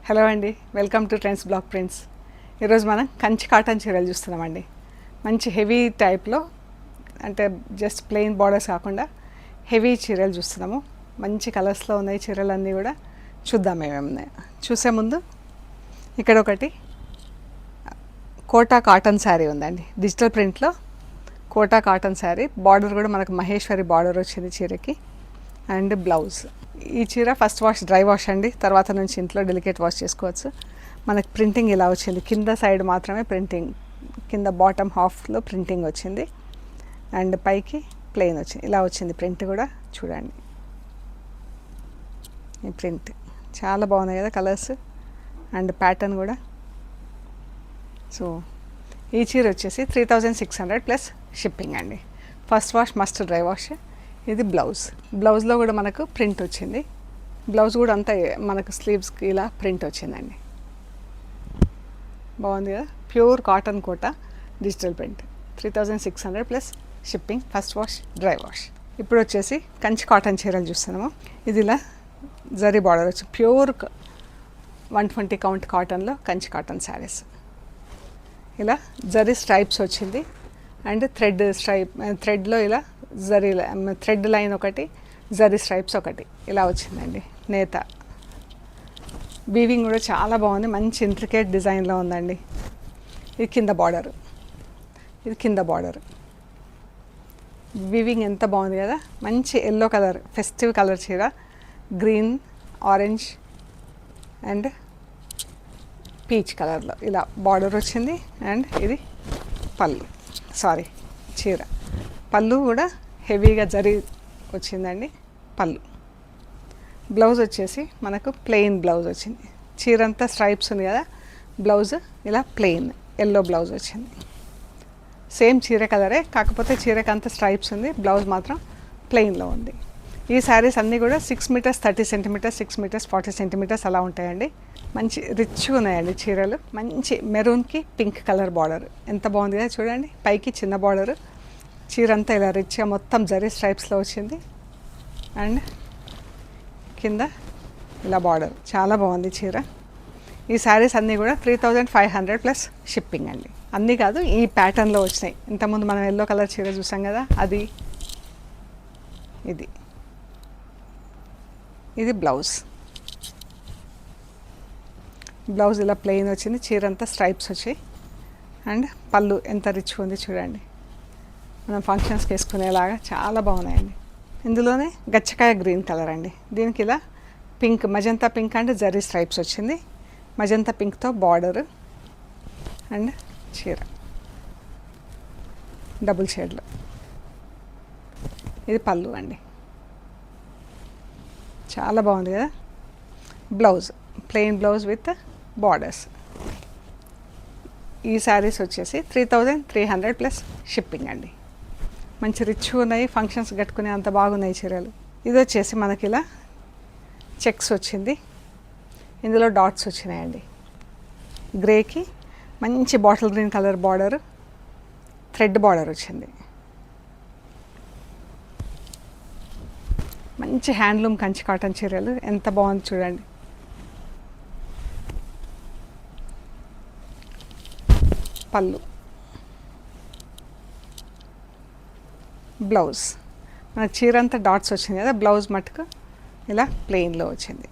Hello అండి, welcome to trends block prints. ఈరోజు మనం కంచి కాటన్ చీరలు చూస్తున్నామండి. మంచి హెవీ టైప్లో, అంటే జస్ట్ ప్లెయిన్ బార్డర్స్ కాకుండా హెవీ చీరలు చూస్తున్నాము. మంచి కలర్స్లో ఉన్నాయి చీరలన్నీ కూడా. చూద్దాం ఏమేమి చూసే ముందు ఇక్కడ ఒకటి కోటా కాటన్ శారీ ఉందండి, డిజిటల్ ప్రింట్లో కోటా కాటన్ శారీ. బార్డర్ కూడా మనకు మహేశ్వరి బార్డర్ వచ్చింది చీరకి. And blouse. ఈ చీర ఫస్ట్ వాష్ డ్రై వాష్ అండి, తర్వాత నుంచి ఇంట్లో డెలికేట్ వాష్ చేసుకోవచ్చు. మనకి ప్రింటింగ్ ఇలా వచ్చింది, కింద సైడ్ మాత్రమే ప్రింటింగ్, కింద బాటమ్ హాఫ్లో ప్రింటింగ్ వచ్చింది. అండ్ పైకి ప్లెయిన్ వచ్చింది, ఇలా వచ్చింది ప్రింట్ కూడా. చూడండి ఈ ప్రింట్ చాలా బాగున్నాయి కదా కలర్స్ అండ్ ప్యాటర్న్ కూడా. సో ఈ చీర వచ్చేసి 3600 ప్లస్ షిప్పింగ్ అండి. First wash must dry wash. ఇది బ్లౌజ్. బ్లౌజ్లో కూడా మనకు ప్రింట్ వచ్చింది. బ్లౌజ్ కూడా అంతా మనకు స్లీవ్స్కి ఇలా ప్రింట్ వచ్చిందండి. బాగుంది కదా, pure cotton Kota digital print. 3600 plus shipping, first wash dry wash. ఇప్పుడు వచ్చేసి కంచి కాటన్ చీరలు చూస్తున్నాము. ఇది ఇలా జరీ బార్డర్ వచ్చి ప్యూర్ 120 కౌంట్ కాటన్లో కంచి కాటన్ శారీస్. ఇలా జరీ స్ట్రైప్స్ వచ్చింది అండ్ థ్రెడ్లో ఇలా జరీ థ్రెడ్ లైన్ ఒకటి, జరీ స్ట్రైప్స్ ఒకటి, ఇలా వచ్చిందండి. నేత వీవింగ్ కూడా చాలా బాగుంది, మంచి ఇంట్రికేట్ డిజైన్లో ఉందండి. ఇది కింద బార్డర్, ఇది కింద బార్డర్. వీవింగ్ ఎంత బాగుంది కదా, మంచి ఎల్లో కలర్, ఫెస్టివ్ కలర్ చీర. గ్రీన్, ఆరెంజ్ అండ్ పీచ్ కలర్లో ఇలా బార్డర్ వచ్చింది. అండ్ ఇది పళ్ళు, చీర పళ్ళు కూడా హెవీగా జరీ వచ్చిందండి. పళ్ళు. బ్లౌజ్ వచ్చేసి మనకు ప్లెయిన్ బ్లౌజ్ వచ్చింది. చీర అంతా స్ట్రైప్స్ ఉంది కదా, బ్లౌజ్ ఇలా ప్లెయిన్ ఎల్లో బ్లౌజ్ వచ్చింది. సేమ్ చీర కలరే, కాకపోతే చీరకి అంత స్ట్రైప్స్ ఉంది, బ్లౌజ్ మాత్రం ప్లెయిన్లో ఉంది. ఈ శారీస్ అన్నీ కూడా 6 మీటర్స్ 30 సెంటీమీటర్స్, 6 మీటర్స్ 40 సెంటీమీటర్స్ అలా ఉంటాయండి. మంచి రిచ్గా ఉన్నాయండి చీరలు. మంచి మెరూన్కి పింక్ కలర్ బార్డర్ ఎంత బాగుంది కదా చూడండి. పైకి చిన్న బార్డర్, చీర అంతా ఇలా రిచ్గా మొత్తం జరీ స్ట్రైప్స్లో వచ్చింది. అండ్ కింద ఇలా బార్డర్, చాలా బాగుంది చీర. ఈ శారీస్ అన్నీ కూడా 3500 ప్లస్ షిప్పింగ్ అండి. అన్నీ కాదు, ఈ ప్యాటర్న్లో వచ్చినాయి. ఇంతకుముందు మనం ఎల్లో కలర్ చీర చూసాం కదా, అది. ఇది బ్లౌజ్. బ్లౌజ్ ఇలా ప్లెయిన్ వచ్చింది, చీర అంతా స్ట్రైప్స్ వచ్చాయి. అండ్ పళ్ళు ఎంత రిచ్గా ఉంది చూడండి, మనం ఫంక్షన్స్కి వేసుకునేలాగా చాలా బాగున్నాయండి. ఇందులోనే గచ్చకాయ గ్రీన్ కలర్ అండి. దీనికి ఇలా పింక్, మజంతా పింక్ అంటే జరీ స్ట్రైప్స్ వచ్చింది. మజంతా పింక్తో బార్డర్ అండ్ చీర డబుల్ షేడ్లో. ఇది పళ్ళు అండి, చాలా బాగుంది కదా. Blouse plain blouse with borders. ఈ శారీస్ వచ్చేసి 3300 ప్లస్ షిప్పింగ్ అండి. మంచి రిచ్గా ఉన్నాయి, ఫంక్షన్స్ కట్టుకునే అంత బాగున్నాయి చీరలు. ఇది వచ్చేసి మనకి ఇలా చెక్స్ వచ్చింది, ఇందులో డాట్స్ వచ్చినాయండి. గ్రేకి మంచి bottle green colour border, thread border వచ్చింది. మంచి హ్యాండ్లూమ్ కంచి కాటన్ చీరలు ఎంత బాగుంది చూడండి. పళ్ళు. బ్లౌజ్ మన చీర అంతా డాట్స్ వచ్చింది కదా, బ్లౌజ్ మటుకు ఇలా ప్లెయిన్లో వచ్చింది.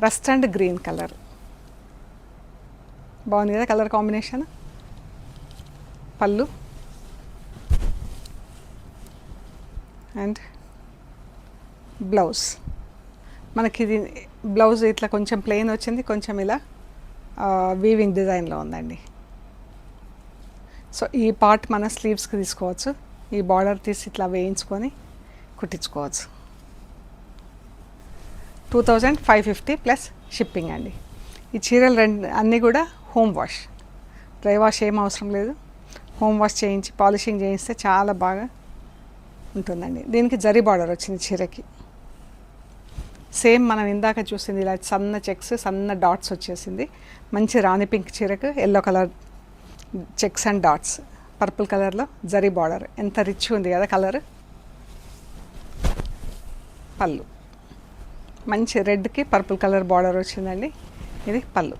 రస్ట్ అండ్ గ్రీన్ కలర్ బాగుంది కదా కలర్ కాంబినేషన్. పళ్ళు అండ్ బ్లౌజ్. మనకి ఇది బ్లౌజ్ ఇట్లా కొంచెం ప్లెయిన్ వచ్చింది, కొంచెం ఇలా వీవింగ్ డిజైన్లో ఉందండి. సో ఈ పార్ట్ మన స్లీవ్స్కి తీసుకోవచ్చు, ఈ బార్డర్ తీసి ఇట్లా వేయించుకొని కుట్టించుకోవచ్చు. 2550 ప్లస్ షిప్పింగ్ అండి. ఈ చీరలు అన్నీ కూడా హోమ్ వాష్, డ్రై వాష్ ఏం అవసరం లేదు. హోమ్ వాష్ చేయించి పాలిషింగ్ చేయిస్తే చాలా బాగా ఉంటుందండి. దీనికి జరీ బార్డర్ వచ్చింది చీరకి. సేమ్ మనం ఇందాక చూసింది ఇలా సన్న చెక్స్, సన్న డాట్స్ వచ్చేసింది. మంచి రాణి పింక్ చీరకు yellow colour checks and dots, purple కలర్లో జరీ బార్డర్ ఎంత రిచ్ ఉంది కదా కలర్. పళ్ళు మంచి రెడ్కి పర్పుల్ కలర్ బార్డర్ వచ్చిందండి. ఇది పళ్ళు.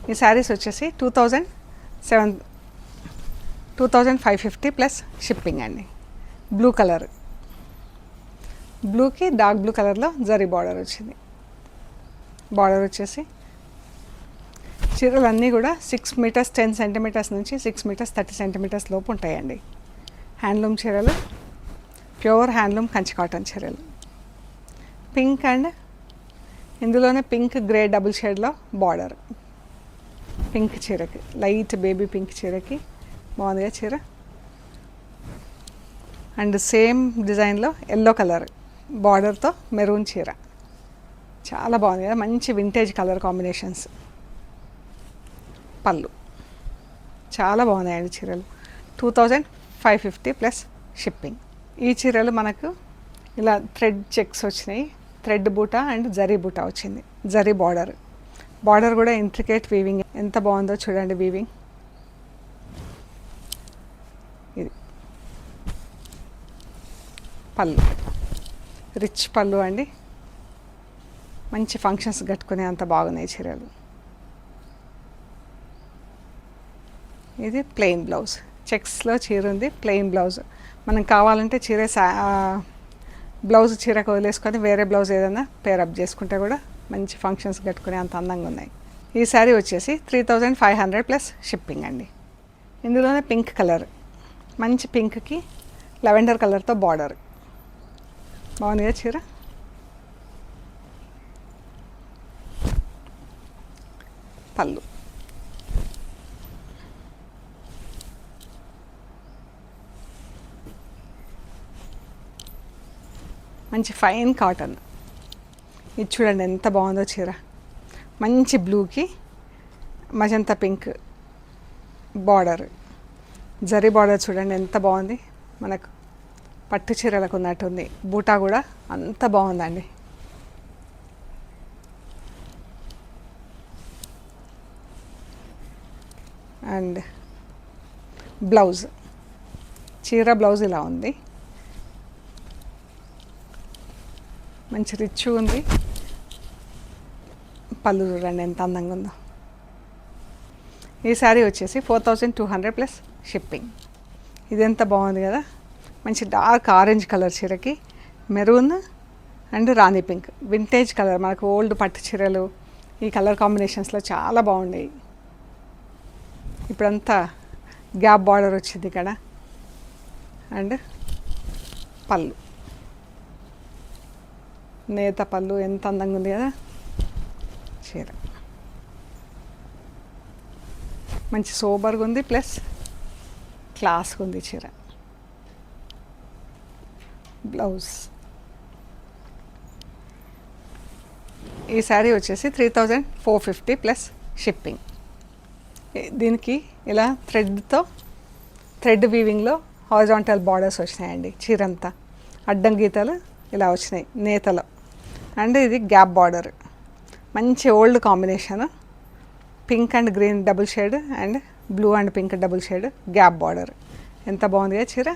ఈ శారీస్ వచ్చేసి 2550 ప్లస్ షిప్పింగ్ అండి. బ్లూ కలర్, బ్లూకి డార్క్ బ్లూ కలర్లో జరీ బార్డర్ వచ్చింది. బార్డర్ వచ్చేసి చీరలన్నీ కూడా 6 మీటర్స్ 10 సెంటీమీటర్స్ నుంచి 6 మీటర్స్ 30 సెంటీమీటర్స్ లోపు ఉంటాయండి. హ్యాండ్లూమ్ చీరలు, ప్యూర్ హ్యాండ్లూమ్ కంచి కాటన్ చీరలు. పింక్ అండ్ ఇందులోనే పింక్ గ్రే డబుల్ షేడ్లో బార్డర్. పింక్ చీరకి, లైట్ బేబీ పింక్ చీరకి బాగుందిగా చీర. అండ్ సేమ్ డిజైన్లో ఎల్లో కలర్ బార్డర్తో మెరూన్ చీర. చాలా బాగుంది కదా, మంచి వింటేజ్ కలర్ కాంబినేషన్స్. పళ్ళు చాలా బాగున్నాయండి చీరలు. 2550 ప్లస్ షిప్పింగ్. ఈ చీరలు మనకు ఇలా థ్రెడ్ చెక్స్ వచ్చినాయి. థ్రెడ్ బూటా అండ్ జరీ బూటా వచ్చింది. జరీ బార్డర్, బార్డర్ కూడా ఇంట్రికేట్ వీవింగ్. ఎంత బాగుందో చూడండి వీవింగ్. ఇది పళ్ళు, రిచ్ పళ్ళు అండి. మంచి ఫంక్షన్స్ కట్టుకునే అంత బాగున్నాయి చీరలు. ఇది ప్లెయిన్ బ్లౌజ్, చెక్స్లో చీర ఉంది, ప్లెయిన్ బ్లౌజ్. మనం కావాలంటే చీర బ్లౌజ్ చీరకు వదిలేసుకొని వేరే బ్లౌజ్ ఏదైనా పేరప్ చేసుకుంటే కూడా మంచి ఫంక్షన్స్ కట్టుకునే అంత అందంగా ఉన్నాయి. ఈ శారీ వచ్చేసి 3500 ప్లస్ షిప్పింగ్ అండి. ఇందులోనే పింక్ కలర్, మంచి పింక్కి లెవెండర్ కలర్తో బార్డర్. బాగుందిగా చీర. పళ్ళు, మంచి ఫైన్ కాటన్. ఇది చూడండి ఎంత బాగుందో చీర. మంచి బ్లూకి magenta pink border, zari border చూడండి ఎంత బాగుంది. మనకు పట్టు చీరలకు ఉన్నట్టుంది. బూటా కూడా అంత బాగుందండి. అండ్ బ్లౌజ్, చీర బ్లౌజ్ ఇలా ఉంది. మంచి రిచ్ ఉంది. పళ్ళు చూడండి ఎంత అందంగా ఉందో. ఈ శారీ వచ్చేసి 4200 ప్లస్ షిప్పింగ్. ఇది ఎంత బాగుంది కదా, మంచి డార్క్ ఆరెంజ్ కలర్ చీరకి maroon and Rani pink vintage colour. మనకు ఓల్డ్ పట్టు చీరలు ఈ కలర్ కాంబినేషన్స్లో చాలా బాగుండేవి. ఇప్పుడంతా గ్యాప్ బార్డర్ వచ్చింది ఇక్కడ. అండ్ పళ్ళు, నేత పళ్ళు ఎంత అందంగా ఉంది కదా చీర. మంచి సోబర్గా ఉంది, ప్లస్ క్లాస్గా ఉంది చీర. బ్లౌజ్. ఈ శారీ వచ్చేసి 3450 ప్లస్ షిప్పింగ్. దీనికి ఇలా థ్రెడ్ వీవింగ్లో హారిజాంటల్ బార్డర్స్ వచ్చినాయండి. చీరంతా అడ్డం గీతలు ఇలా వచ్చినాయి నేతలో. అండ్ ఇది గ్యాప్ బార్డర్, మంచి old combination. Pink and green double shade and blue and pink double shade gap border. ఎంత బాగుంది కదా చీర.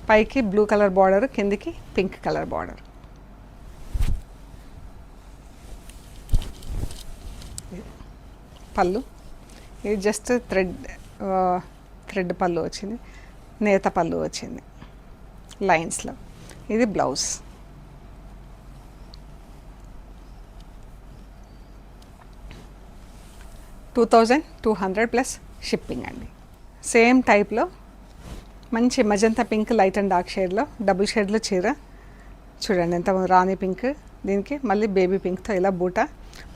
పైకి బ్లూ కలర్ బార్డర్, కిందికి పింక్ కలర్ బార్డర్. పళ్ళు, ఇది జస్ట్ థ్రెడ్ పళ్ళు వచ్చింది, నేత పళ్ళు వచ్చింది లైన్స్లో. ఇది బ్లౌజ్. $2200 ప్లస్ షిప్పింగ్ అండి. సేమ్ టైప్లో మంచి magenta pink light and dark షేడ్లో డబుల్ షేడ్లో చీర చూడండి ఎంత రాణి పింక్, దీనికి మళ్ళీ బేబీ పింక్తో ఇలా బూటా,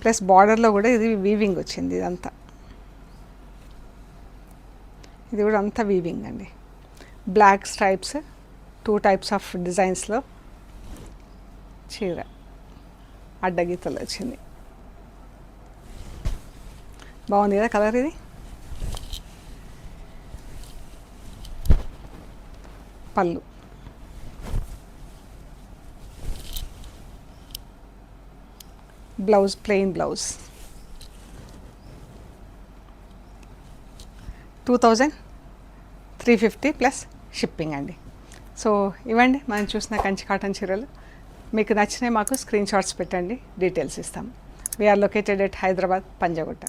ప్లస్ బార్డర్లో కూడా ఇది వీవింగ్ వచ్చింది. ఇదంతా ఇది కూడా అంతా వీవింగ్ అండి. బ్లాక్ స్ట్రైప్స్ 2 టైప్స్ ఆఫ్ డిజైన్స్లో చీర అడ్డగీతలు వచ్చింది. బాగుంది కదా కలర్. ఇది పళ్ళు, blouse plain blouse. 2350 plus shipping అండి. సో ఇవ్వండి మనం చూసిన కంచి కాటన్ చీరలు. మీకు నచ్చినవి మాకు స్క్రీన్ షాట్స్ పెట్టండి, డీటెయిల్స్ ఇస్తాం. We are located at Hyderabad, Panjagutta.